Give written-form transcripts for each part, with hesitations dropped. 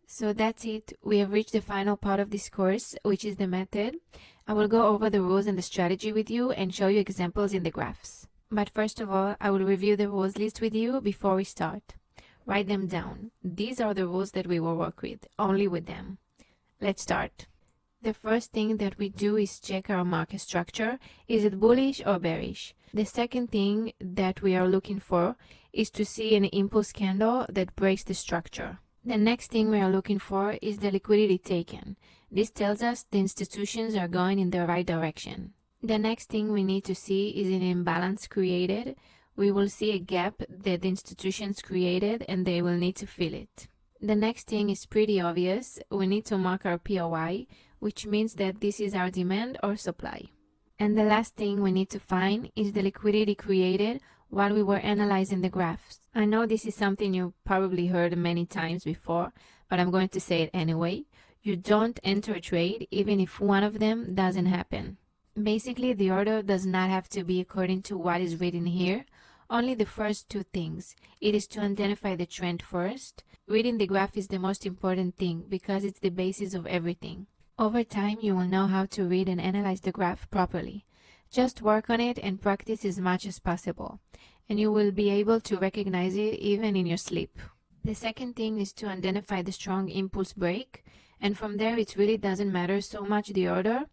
So that's it. We have reached the final part of this course, which is the method. I will go over the rules and the strategy with you and show you examples in the graphs. But first of all, I will review the rules list with you before we start. Write them down. These are the rules that we will work with, only with them. Let's start. The first thing that we do is check our market structure. Is it bullish or bearish? The second thing that we are looking for is to see an impulse candle that breaks the structure. The next thing we are looking for is the liquidity taken. This tells us the institutions are going in the right direction. The next thing we need to see is an imbalance created. We will see a gap that the institutions created and they will need to fill it. The next thing is pretty obvious. We need to mark our POI, which means that this is our demand or supply. And the last thing we need to find is the liquidity created while we were analyzing the graphs. I know this is something you probably heard many times before, but I'm going to say it anyway. You don't enter a trade even if one of them doesn't happen. Basically, the order does not have to be according to what is written here. Only the first two things. It is to identify the trend first. Reading the graph is the most important thing because it's the basis of everything. Over time, you will know how to read and analyze the graph properly. Just work on it and practice as much as possible, and you will be able to recognize it even in your sleep. The second thing is to identify the strong impulse break, and from there it really doesn't matter so much the order,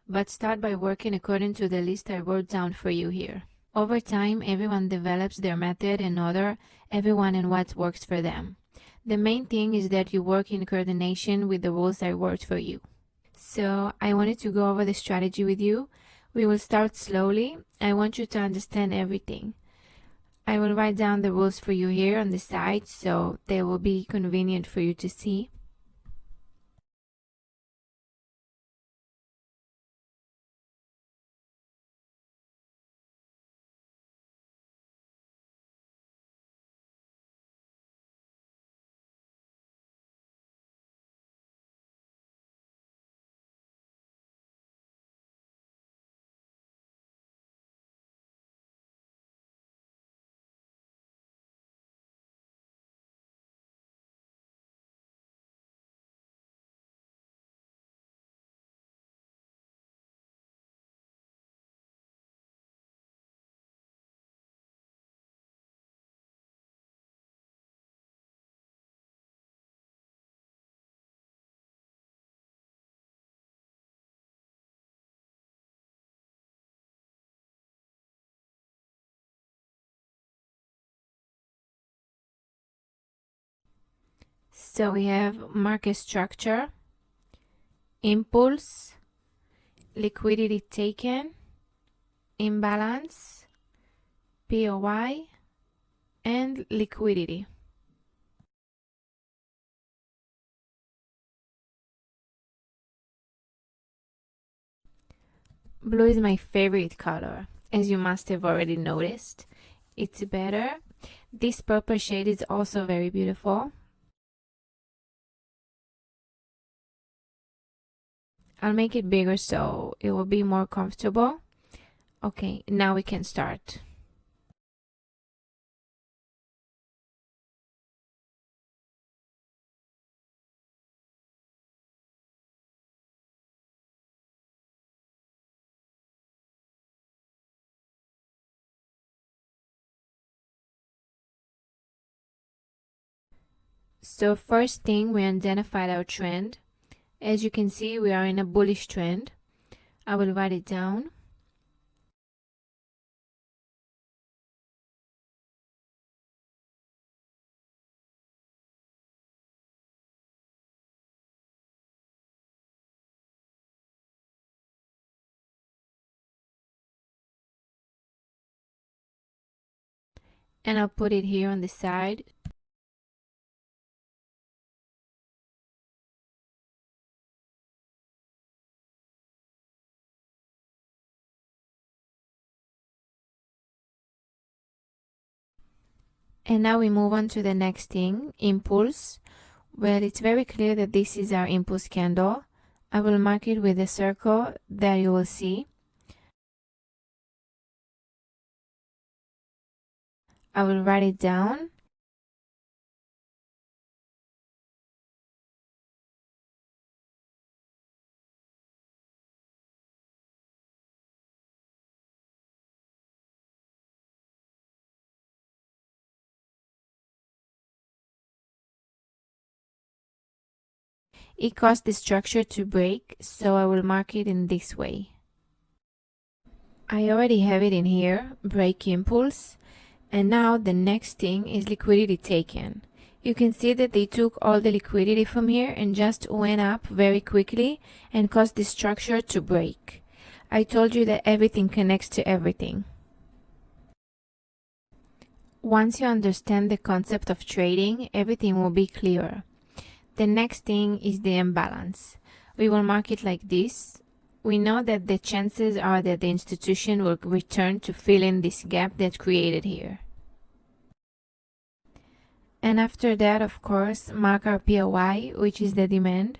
but start by working according to the list I wrote down for you here. Over time, everyone develops their method and order, everyone and what works for them. The main thing is that you work in coordination with the rules I wrote for you. So I wanted to go over the strategy with you. We will start slowly. I want you to understand everything. I will write down the rules for you here on the side so they will be convenient for you to see. So we have market structure, impulse, liquidity taken, imbalance, POI, and liquidity. Blue is my favorite color, as you must have already noticed. It's better. This purple shade is also very beautiful. I'll make it bigger so it will be more comfortable. Okay, now we can start. So first thing, we identified our trend. As you can see, we are in a bullish trend. I will write it down. And I'll put it here on the side. And now we move on to the next thing, impulse. Well, it's very clear that this is our impulse candle. I will mark it with a circle that you will see. I will write it down. It caused the structure to break, so I will mark it in this way. I already have it in here, break impulse, and now the next thing is liquidity taken. You can see that they took all the liquidity from here and just went up very quickly and caused the structure to break. I told you that everything connects to everything. Once you understand the concept of trading, everything will be clearer. The next thing is the imbalance. We will mark it like this. We know that the chances are that the institution will return to fill in this gap that created here. And after that, of course, mark our POI, which is the demand.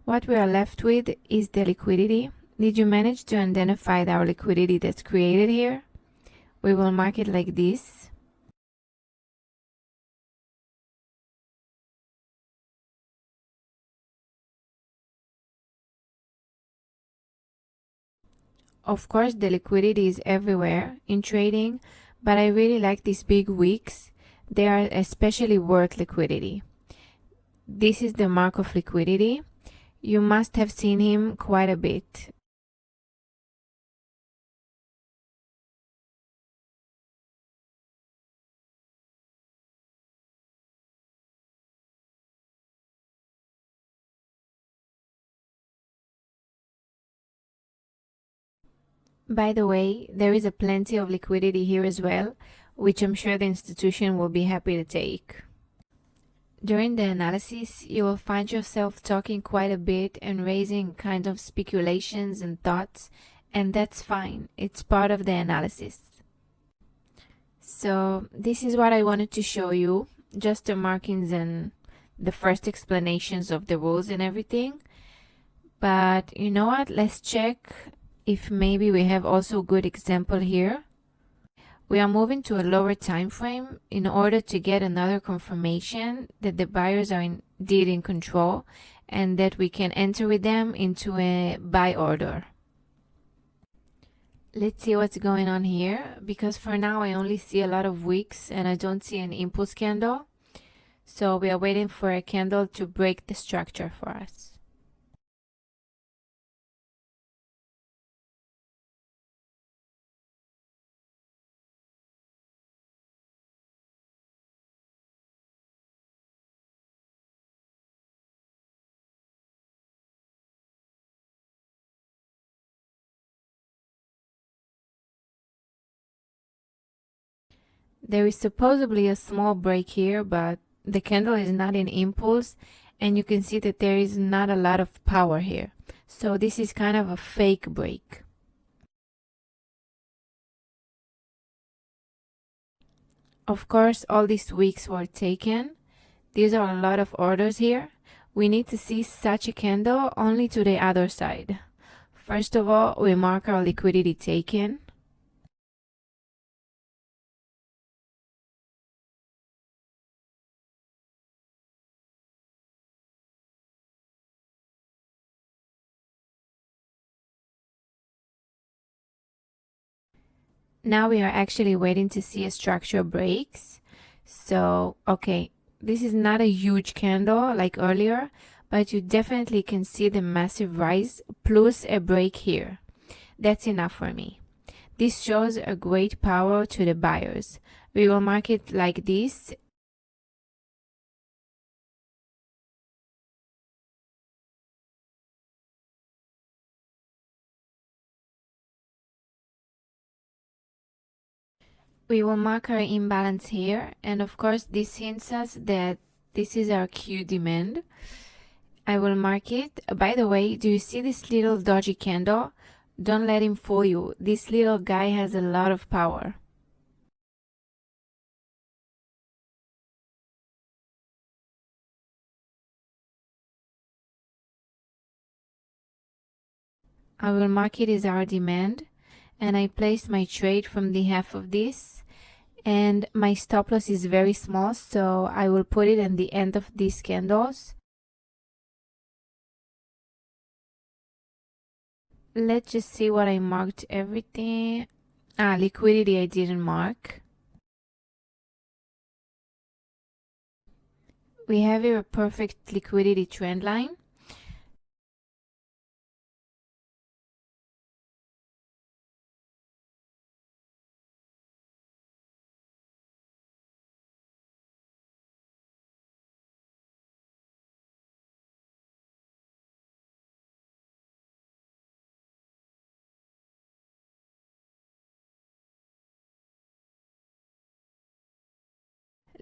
What we are left with is the liquidity. Did you manage to identify our liquidity that's created here? We will mark it like this. Of course, the liquidity is everywhere in trading, but I really like these big wicks. They are especially worth liquidity. This is the mark of liquidity. You must have seen him quite a bit. By the way, there is a plenty of liquidity here as well, which I'm sure the institution will be happy to take. During the analysis, you will find yourself talking quite a bit and raising kind of speculations and thoughts, and that's fine. It's part of the analysis. So this is what I wanted to show you, just the markings and the first explanations of the rules and everything. But you know what? Let's check if maybe we have also a good example here. We are moving to a lower time frame in order to get another confirmation that the buyers are indeed in control and that we can enter with them into a buy order. Let's see what's going on here, because for now I only see a lot of wicks and I don't see an impulse candle. So we are waiting for a candle to break the structure for us. There is supposedly a small break here, but the candle is not in impulse and you can see that there is not a lot of power here. So this is kind of a fake break. Of course, all these wicks were taken. These are a lot of orders here. We need to see such a candle only to the other side. First of all, we mark our liquidity taken. Now we are actually waiting to see a structure breaks. So, okay, this is not a huge candle like earlier, but you definitely can see the massive rise plus a break here. That's enough for me. This shows a great power to the buyers. We will mark it like this. We will mark our imbalance here, and of course this hints us that this is our Q demand. I will mark it. By the way, do you see this little dodgy candle? Don't let him fool you. This little guy has a lot of power. I will mark it as our demand, and I place my trade from the half of this, and my stop loss is very small, so I will put it at the end of these candles. Let's just see what I marked everything. Liquidity I didn't mark. We have here a perfect liquidity trend line.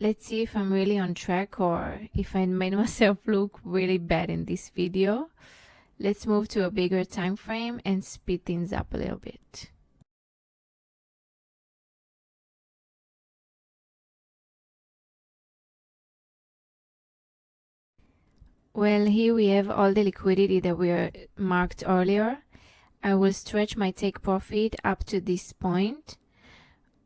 Let's see if I'm really on track or if I made myself look really bad in this video. Let's move to a bigger time frame and speed things up a little bit. Well, here we have all the liquidity that we marked earlier. I will stretch my take profit up to this point.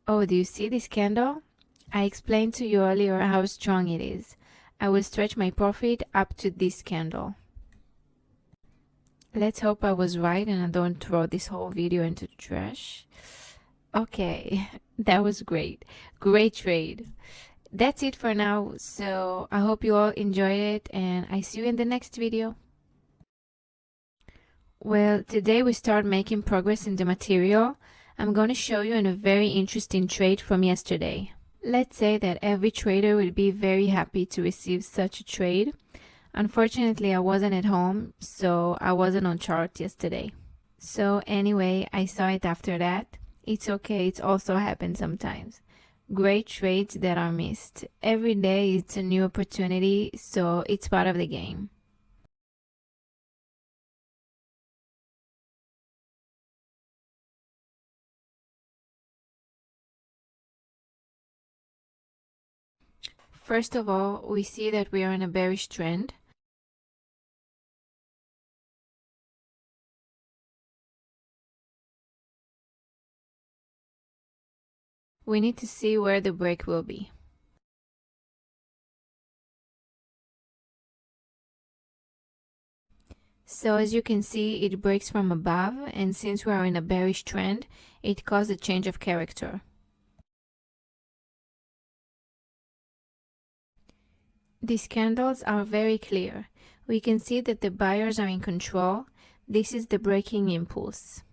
Oh, do you see this candle? I explained to you earlier how strong it is. I will stretch my profit up to this candle. Let's hope I was right and I don't throw this whole video into the trash. Okay, that was great. Great trade. That's it for now, so I hope you all enjoyed it and I see you in the next video. Well, today we start making progress in the material. I'm going to show you a very interesting trade from yesterday. Let's say that every trader will be very happy to receive such a trade. Unfortunately, I wasn't at home, so I wasn't on chart yesterday. So anyway, I saw it after that. It's okay, it also happens sometimes. Great trades that are missed. Every day it's a new opportunity, so it's part of the game. First of all, we see that we are in a bearish trend. We need to see where the break will be. So as you can see, it breaks from above, and since we are in a bearish trend, it caused a change of character. These candles are very clear. We can see that the buyers are in control. This is the breaking impulse.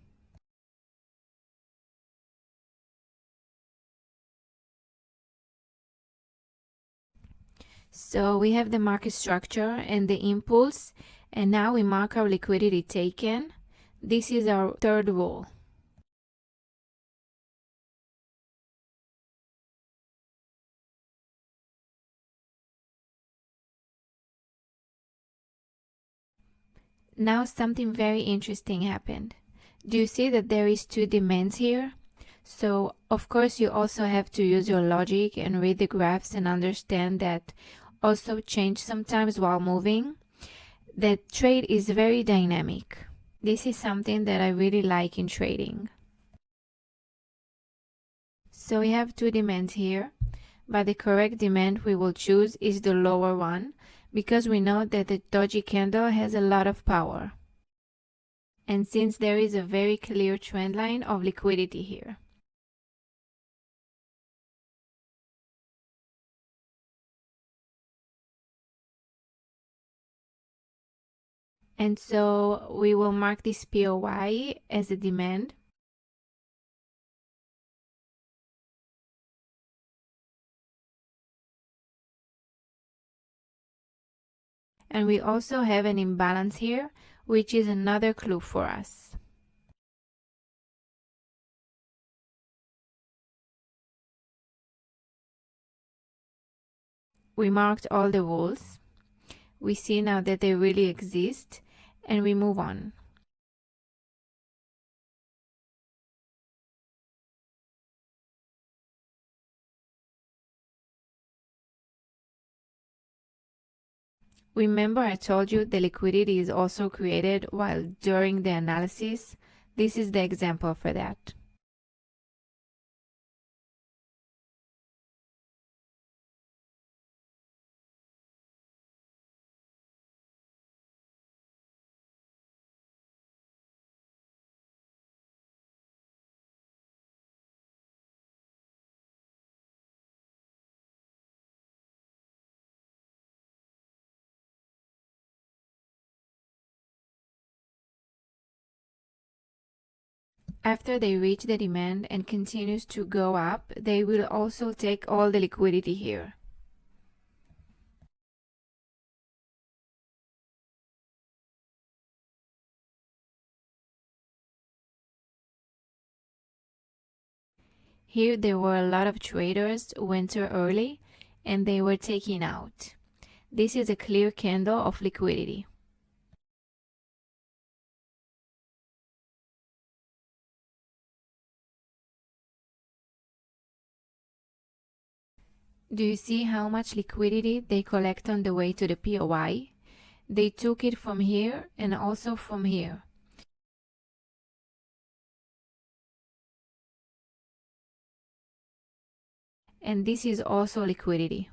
So we have the market structure and the impulse, and now we mark our liquidity taken. This is our third rule. Now something very interesting happened. Do you see that there is two demands here? So of course you also have to use your logic and read the graphs and understand that also change sometimes while moving. The trade is very dynamic. This is something that I really like in trading. So we have two demands here, but the correct demand we will choose is the lower one because we know that the doji candle has a lot of power. And since there is a very clear trend line of liquidity here. And so we will mark this POI as a demand. And we also have an imbalance here, which is another clue for us. We marked all the rules. We see now that they really exist, and we move on. Remember I told you the liquidity is also created while during the analysis? This is the example for that. After they reach the demand and continues to go up, they will also take all the liquidity here. Here there were a lot of traders who entered early and they were taking out. This is a clear candle of liquidity. Do you see how much liquidity they collect on the way to the POI? They took it from here and also from here. And this is also liquidity.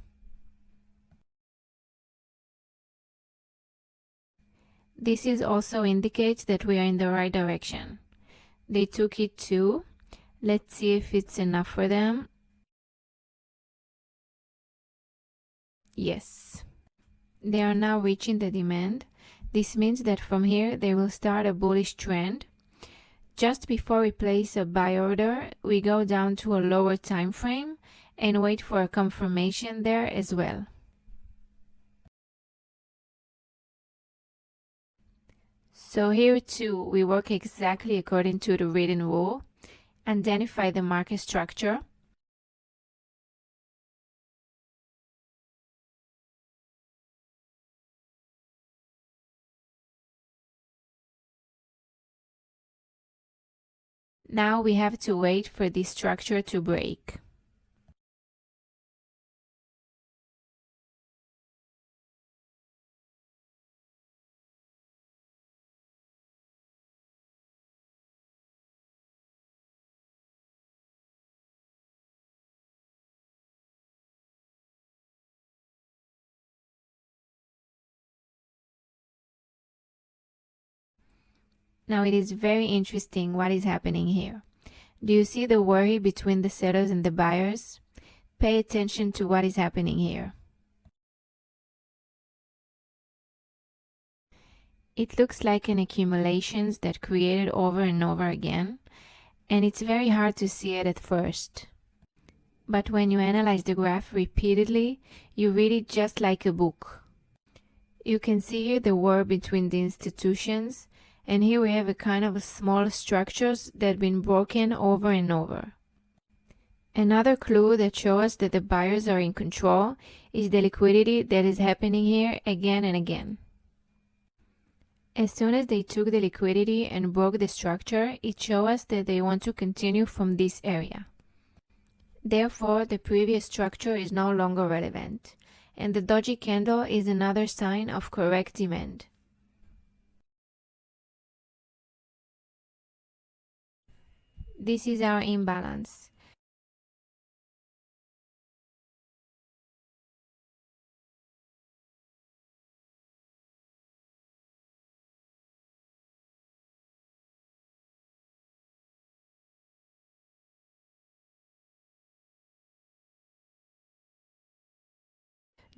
This is also indicates that we are in the right direction. They took it too. Let's see if it's enough for them. Yes. They are now reaching the demand. This means that from here they will start a bullish trend. Just before we place a buy order, we go down to a lower time frame and wait for a confirmation there as well. So here too, we work exactly according to the written rule. Identify the market structure. Now we have to wait for this structure to break. Now it is very interesting what is happening here. Do you see the worry between the sellers and the buyers? Pay attention to what is happening here. It looks like an accumulations that created over and over again, and it's very hard to see it at first. But when you analyze the graph repeatedly, you read it just like a book. You can see here the war between the institutions, and here we have a kind of small structures that have been broken over and over. Another clue that shows us that the buyers are in control is the liquidity that is happening here again and again. As soon as they took the liquidity and broke the structure, it shows us that they want to continue from this area. Therefore, the previous structure is no longer relevant, and the doji candle is another sign of correct demand. This is our imbalance.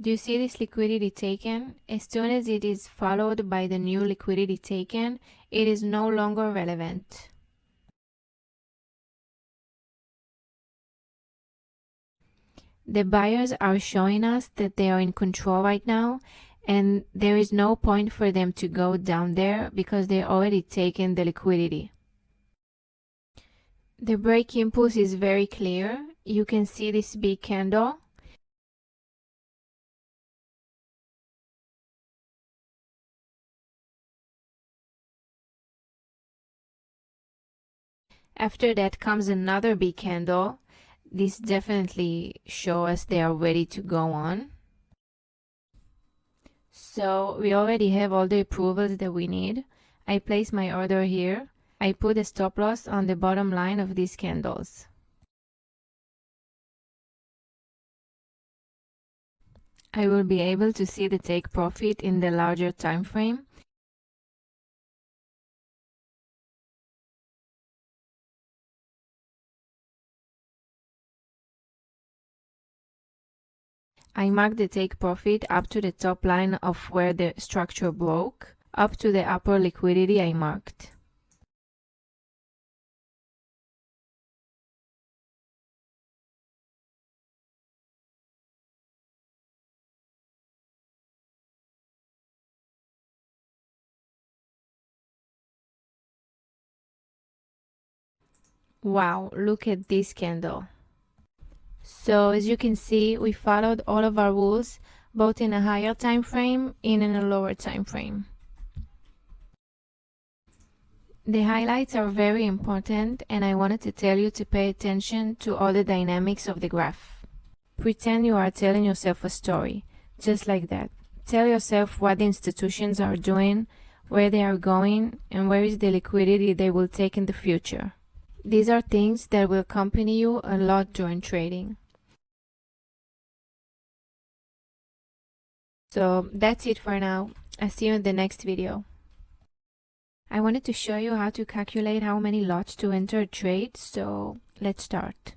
Do you see this liquidity taken? As soon as it is followed by the new liquidity taken, it is no longer relevant. The buyers are showing us that they are in control right now, and there is no point for them to go down there because they already taken the liquidity. The break impulse is very clear. You can see this big candle. After that comes another big candle. This definitely shows us they are ready to go on. So we already have all the approvals that we need. I place my order here. I put a stop loss on the bottom line of these candles. I will be able to see the take profit in the larger time frame. I mark the take profit up to the top line of where the structure broke, up to the upper liquidity I marked. Wow, look at this candle. So as you can see, we followed all of our rules, both in a higher time frame and in a lower time frame. The highlights are very important, and I wanted to tell you to pay attention to all the dynamics of the graph. Pretend you are telling yourself a story, just like that. Tell yourself what the institutions are doing, where they are going, and where is the liquidity they will take in the future. These are things that will accompany you a lot during trading. So that's it for now. I'll see you in the next video. I wanted to show you how to calculate how many lots to enter a trade, so let's start.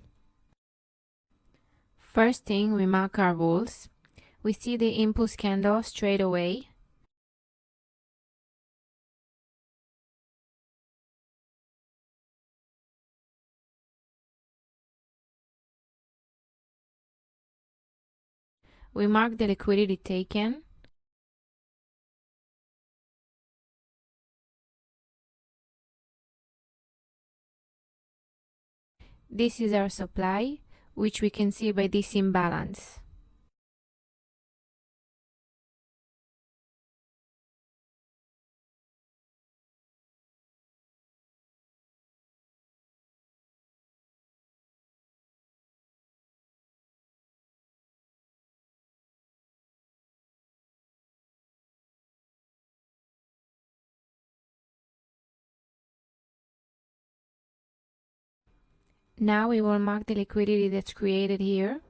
First thing, we mark our rules. We see the impulse candle straight away. We mark the liquidity taken. This is our supply, which we can see by this imbalance. Now we will mark the liquidity that's created here.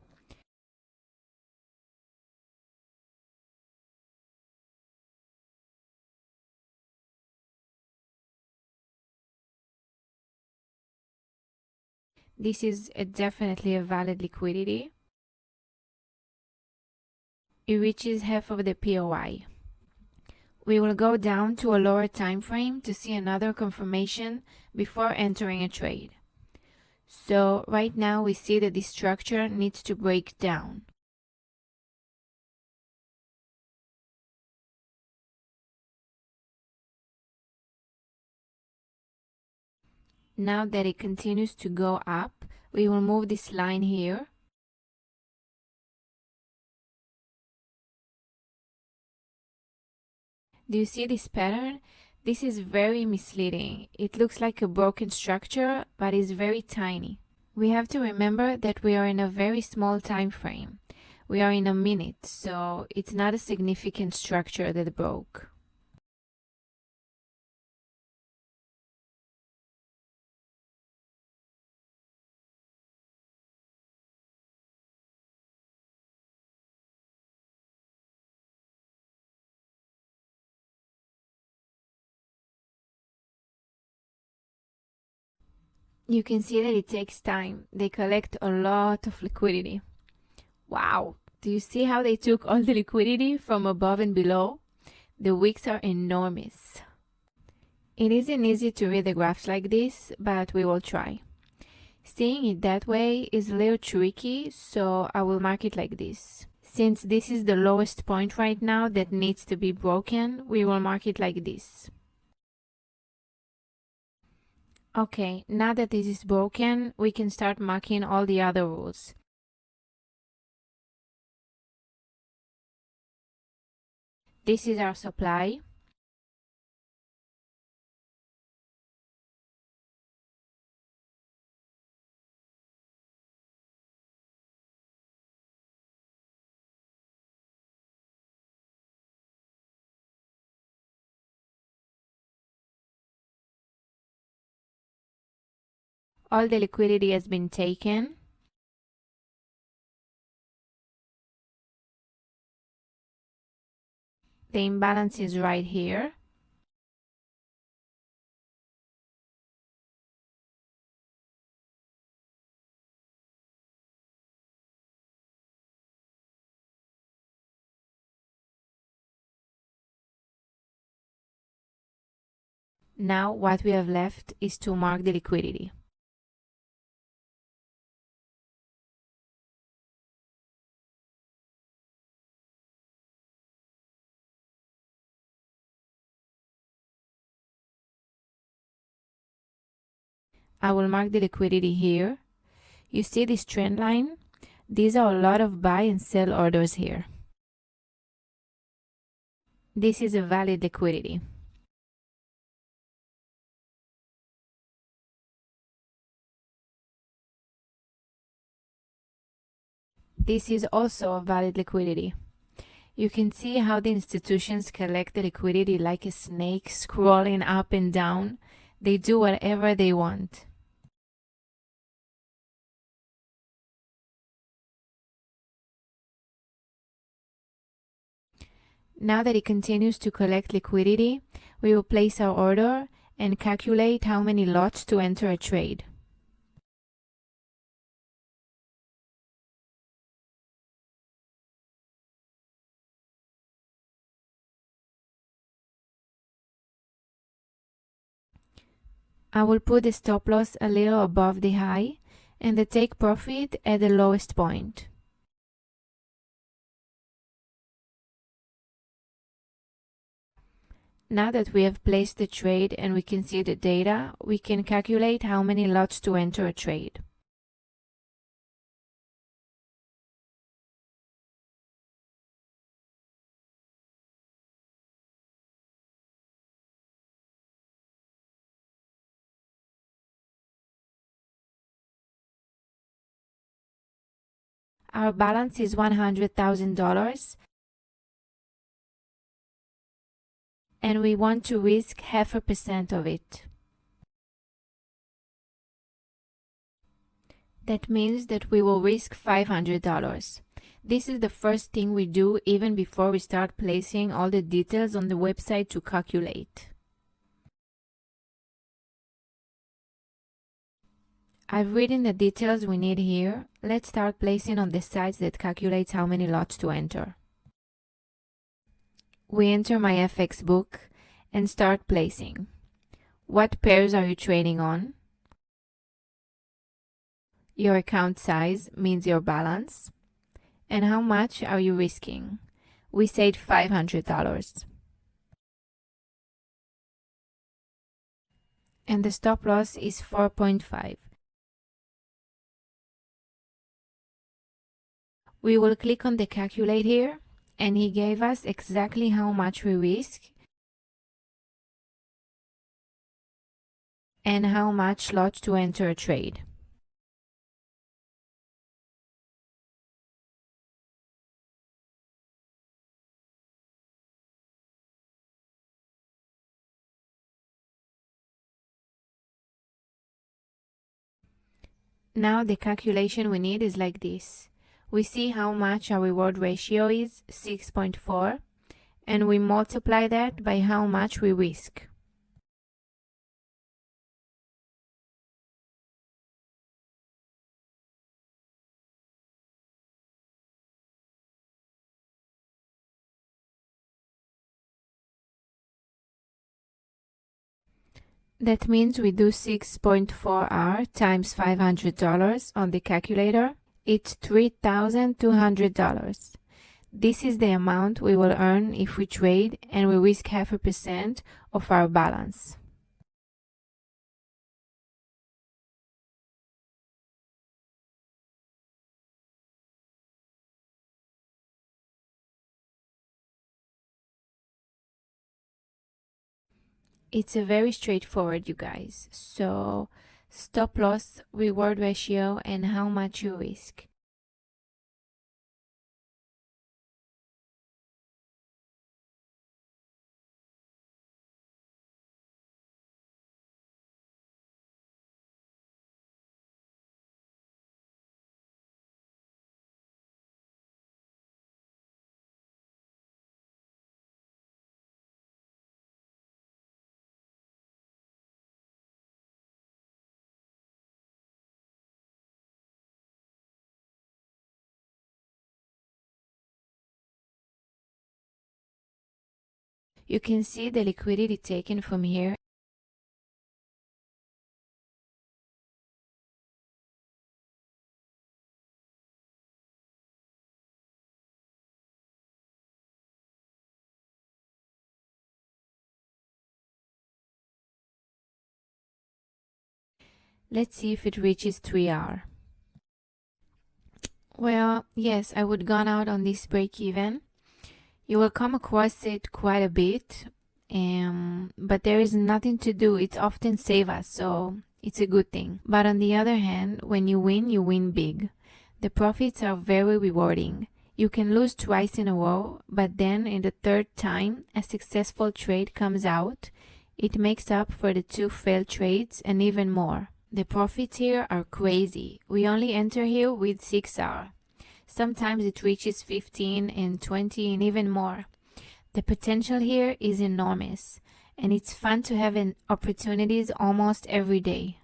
This is definitely a valid liquidity. It reaches half of the POI. We will go down to a lower time frame to see another confirmation before entering a trade. So right now we see that this structure needs to break down. Now that it continues to go up, we will move this line here. Do you see this pattern? This is very misleading. It looks like a broken structure, but is very tiny. We have to remember that we are in a very small time frame. We are in a minute, so it's not a significant structure that broke. You can see that it takes time. They collect a lot of liquidity. Wow! Do you see how they took all the liquidity from above and below? The wicks are enormous. It isn't easy to read the graphs like this, but we will try. Seeing it that way is a little tricky, so I will mark it like this. Since this is the lowest point right now that needs to be broken, we will mark it like this. Okay, now that this is broken, we can start marking all the other rules. This is our supply. All the liquidity has been taken. The imbalance is right here. Now what we have left is to mark the liquidity. I will mark the liquidity here. You see this trend line? These are a lot of buy and sell orders here. This is a valid liquidity. This is also a valid liquidity. You can see how the institutions collect the liquidity like a snake scrolling up and down. They do whatever they want. Now that it continues to collect liquidity, we will place our order and calculate how many lots to enter a trade. I will put the stop loss a little above the high and the take profit at the lowest point. Now that we have placed the trade and we can see the data, we can calculate how many lots to enter a trade. Our balance is $100,000 and we want to risk 0.5% of it. That means that we will risk $500. This is the first thing we do even before we start placing all the details on the website to calculate. I've written the details we need here. Let's start placing on the sites that calculates how many lots to enter. We enter my FX book and start placing. What pairs are you trading on? Your account size means your balance. And how much are you risking? We said $500. And the stop loss is 4.5. We will click on the calculate here, and he gave us exactly how much we risk and how much lots to enter a trade. Now the calculation we need is like this. We see how much our reward ratio is, 6.4, and we multiply that by how much we risk. That means we do 6.4R times $500 on the calculator. It's $3,200. This is the amount we will earn if we trade and we risk 0.5% of our balance. It's a very straightforward, you guys. So stop loss, reward ratio, and how much you risk. You can see the liquidity taken from here. Let's see if it reaches 3R. Well, yes, I would gone out on this break even. You will come across it quite a bit, but there is nothing to do. It often saves us, so it's a good thing. But on the other hand, when you win big. The profits are very rewarding. You can lose twice in a row, but then in the third time a successful trade comes out, it makes up for the 2 failed trades and even more. The profits here are crazy. We only enter here with 6R. Sometimes it reaches 15 and 20 and even more. The potential here is enormous, and it's fun to have opportunities almost every day.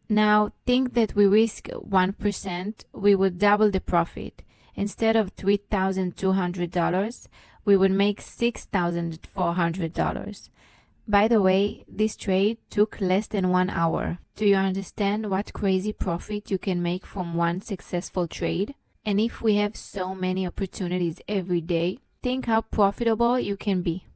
Now think that we risk 1%, we would double the profit. Instead of $3,200, we would make $6,400. By the way, this trade took less than 1 hour. Do you understand what crazy profit you can make from one successful trade? And if we have so many opportunities every day, think how profitable you can be.